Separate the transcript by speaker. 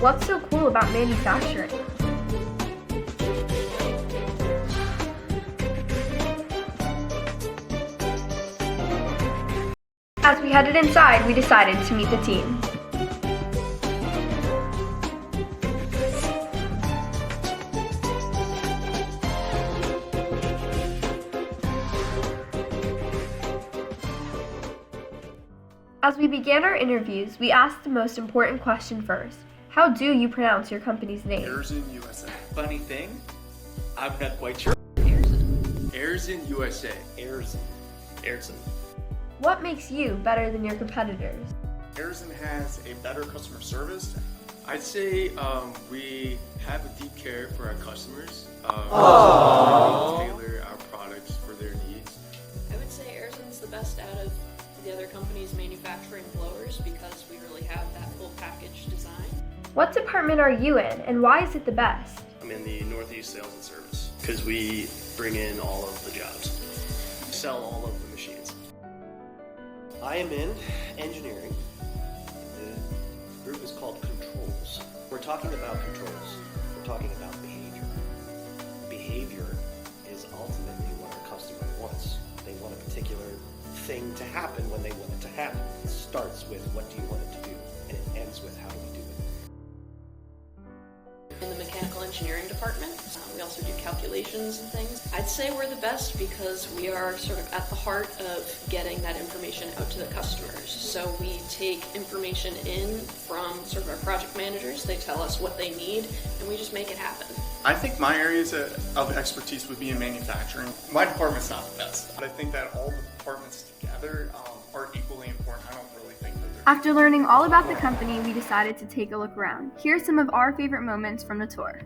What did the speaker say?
Speaker 1: What's so cool about manufacturing? As we headed inside, we decided to meet the team. As we began our interviews, we asked the most important question first. How do you pronounce your company's name?
Speaker 2: Airzen USA.
Speaker 3: Funny thing, I'm not quite sure.
Speaker 2: Airzen USA.
Speaker 3: Airzen.
Speaker 1: What makes you better than your competitors?
Speaker 2: Airzen has a better customer service. I'd say we have a deep care for our customers. We tailor our products for their needs.
Speaker 4: I would say Airzen's the best out of the other companies manufacturing blowers because we really have that full package design.
Speaker 1: What department are you in, and why is it the best?
Speaker 3: I'm in the Northeast Sales and Service because we bring in all of the jobs, sell all of the machines.
Speaker 5: I am in engineering. The group is called controls. We're talking about controls. We're talking about behavior. Behavior is ultimately what our customer wants. They want a particular thing to happen when they want it to happen. It starts with what do you want it to do, and it ends with how do we do it.
Speaker 4: In the mechanical engineering department, we also do calculations and things. I'd say we're the best because we are sort of at the heart of getting that information out to the customers. So we take information in from sort of our project managers. They tell us what they need, and we just make it happen.
Speaker 2: I think my areas of expertise would be in manufacturing. My department's not the best, but I think that all the departments together are equally important. I don't really think that they're...
Speaker 1: After learning all about the company, we decided to take a look around. Here are some of our favorite moments from the tour.